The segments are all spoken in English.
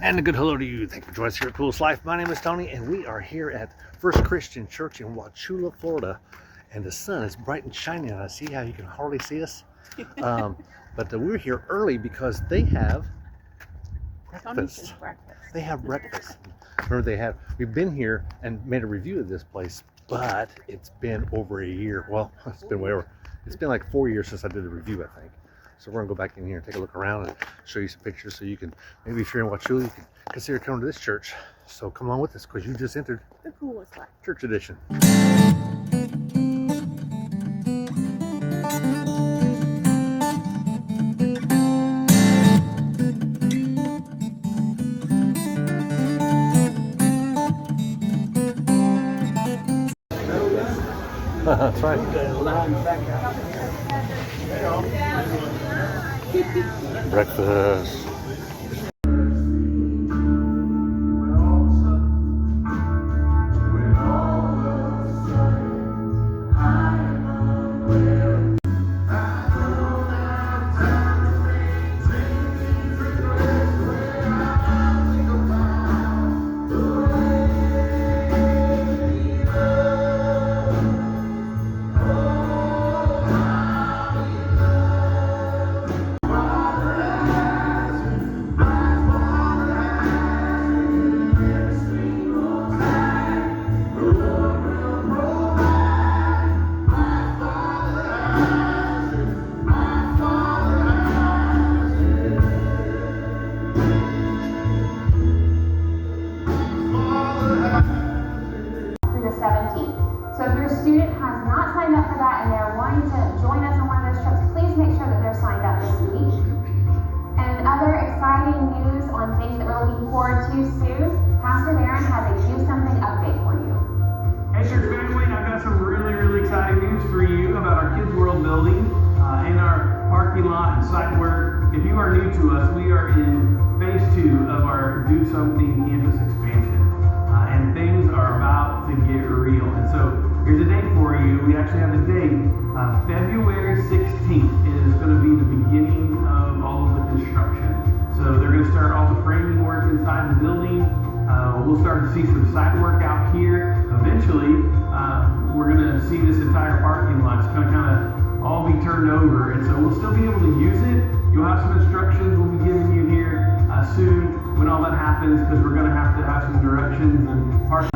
And a good hello to you. Thank you for joining us here at Coolest Life. My name is Tony, and we are here at First Christian Church in Wauchula, Florida. And the sun is bright and shining. I see how you can hardly see us. But we're here early because they have breakfast. They have breakfast. Remember, we've been here and made a review of this place, but it's been over a year. Well, it's been way over. It's been like 4 years since I did a review, I think. So we're gonna go back in here and take a look around and show you some pictures so you can, maybe if you're in Wauchula, you can consider coming to this church. So come along with us because you just entered the Coolest Life Church Edition. That's right. Breakfast. So if your student has not signed up for that and they're wanting to join us on one of those trips, please make sure that they're signed up this week. And other exciting news on things that we're looking forward to soon, Pastor Darren has a Do Something update for you. Hey church family, I've got some really exciting news for you about our Kids World building and our parking lot and site work. If you are new to us, we are in phase 2 of our Do Something campus expansion. And things are about to get real. And so here's a date for you. We actually have a date. February 16th is going to be the beginning of all of the construction. So they're going to start all the framing work inside the building. We'll start to see some site work out here. Eventually, we're going to see this entire parking lot. It's going to kind of all be turned over. And so we'll still be able to use it. You'll have some instructions we'll be giving you here soon when all that happens, because we're going to have some directions and parking.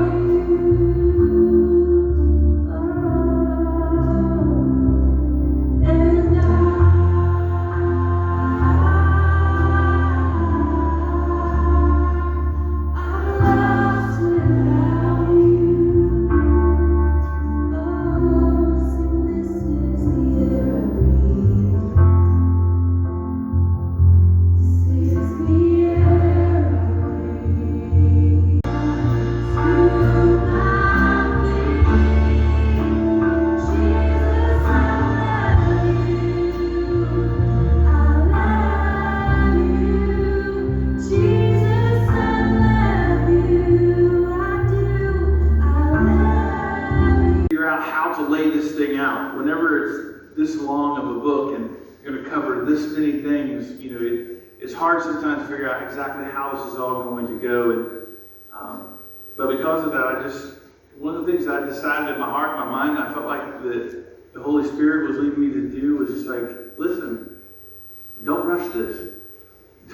How to lay this thing out. Whenever it's this long of a book and you're going to cover this many things, it's hard sometimes to figure out exactly how this is all going to go. But because of that, one of the things I decided in my heart, my mind, I felt like that the Holy Spirit was leading me to do was just like, listen, don't rush this.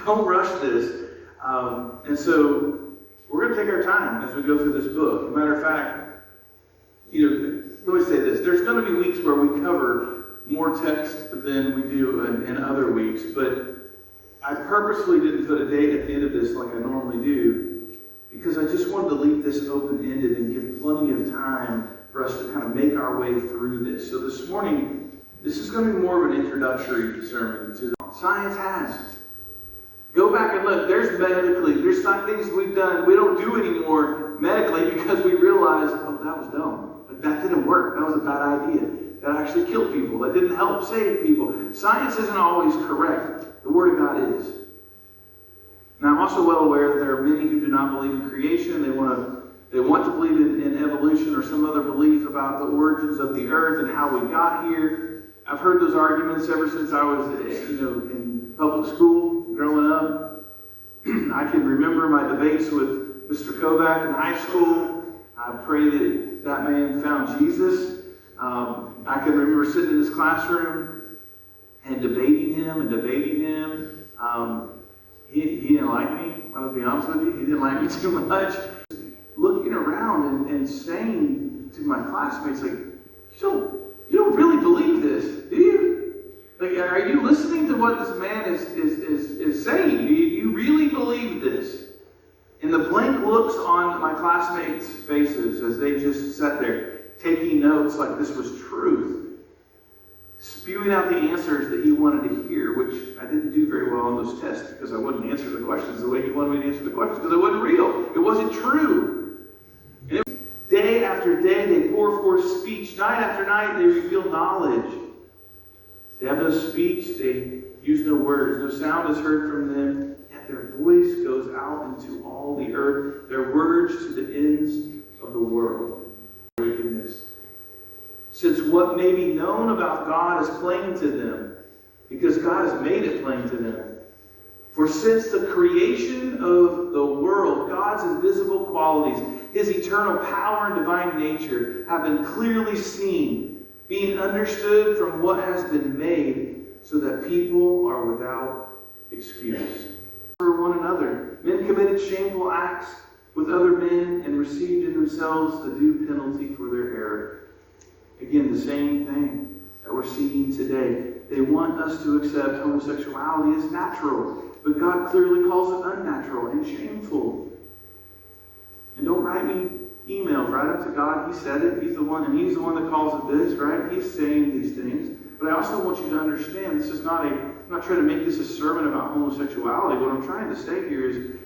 Don't rush this. And so we're going to take our time as we go through this book. As a matter of fact, let me say this. There's going to be weeks where we cover more text than we do in other weeks, but I purposefully didn't put a date at the end of this like I normally do, because I just wanted to leave this open-ended and give plenty of time for us to kind of make our way through this. So this morning, this is going to be more of an introductory sermon to science has. Go back and look. There's some things we've done we don't do anymore medically because we realized, oh, that was dumb. That didn't work. That was a bad idea. That actually killed people. That didn't help save people. Science isn't always correct. The Word of God is. Now, I'm also well aware that there are many who do not believe in creation. They want to believe in evolution or some other belief about the origins of the earth and how we got here. I've heard those arguments ever since I was, in public school growing up. I can remember my debates with Mr. Kovac in high school. I pray that that man found Jesus. I can remember sitting in his classroom and debating him. He didn't like me. I'm going to be honest with you. He didn't like me too much. Looking around and saying to my classmates, like, you don't really believe this, do you? Like, are you listening to what this man is saying? Do you really believe this? And the blank looks on my classmates' faces as they just sat there taking notes like this was truth, spewing out the answers that he wanted to hear, which I didn't do very well on those tests because I wouldn't answer the questions the way he wanted me to answer the questions because it wasn't real. It wasn't true. And it was day after day, they pour forth speech. Night after night, they reveal knowledge. They have no speech. They use no words. No sound is heard from them. Yet their voice goes out into all the earth. Their words to the ends of the world. Wickedness. Since what may be known about God is plain to them, because God has made it plain to them. For since the creation of the world, God's invisible qualities, His eternal power and divine nature have been clearly seen, being understood from what has been made, so that people are without excuse. For one another, men committed shameful acts with other men and received in themselves the due penalty for their error. Again, the same thing that we're seeing today. They want us to accept homosexuality as natural, but God clearly calls it unnatural and shameful. And don't write me emails. Write up to God. He said it. He's the one, and He's the one that calls it this, right? He's saying these things. But I also want you to understand, this is not I'm not trying to make this a sermon about homosexuality. What I'm trying to say here is,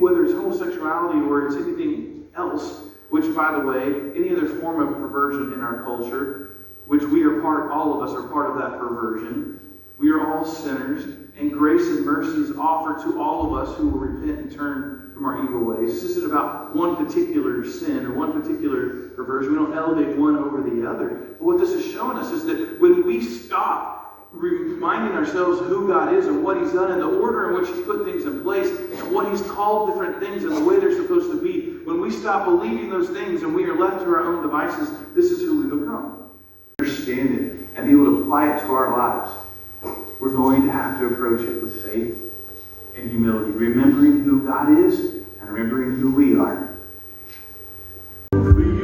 whether it's homosexuality or it's anything else, which, by the way, any other form of perversion in our culture, which all of us are part of that perversion. We are all sinners, and grace and mercy is offered to all of us who will repent and turn from our evil ways. This isn't about one particular sin or one particular perversion. We don't elevate one over the other. But what this is showing us is that when we stop reminding ourselves who God is and what He's done and the order in which He's put things in place and what He's called different things and the way they're supposed to be, when we stop believing those things and we are left to our own devices, this is who we become. Understand it and be able to apply it to our lives. We're going to have to approach it with faith and humility, remembering who God is and remembering who we are. For you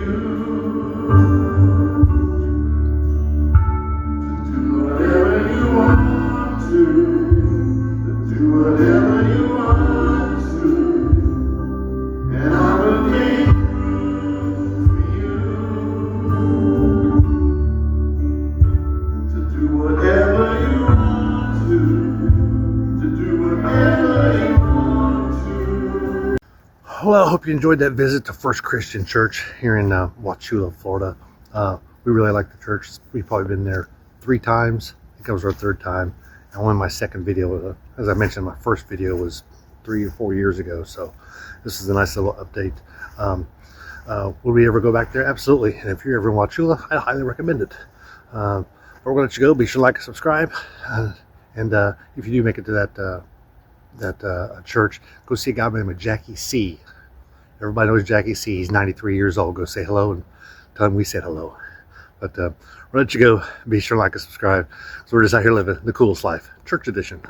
to do whatever you want to do whatever you want to, and I will make room for you to do whatever you want. Well, I hope you enjoyed that visit to First Christian Church here in Wauchula, Florida. We really like the church. We've probably been there 3 times. I think it was our 3rd time. And one of my second video, as I mentioned, my first video was 3 or 4 years ago. So this is a nice little update. Will we ever go back there? Absolutely. And if you're ever in Wauchula, I highly recommend it. But we're going to let you go. Be sure to like and subscribe. And if you do make it to that church, go see a guy by the name of Jackie C. Everybody knows Jackie C. He's 93 years old. Go say hello and tell him we said hello. But we'll let you go. Be sure to like and subscribe. So we're just out here living the coolest life. Church edition.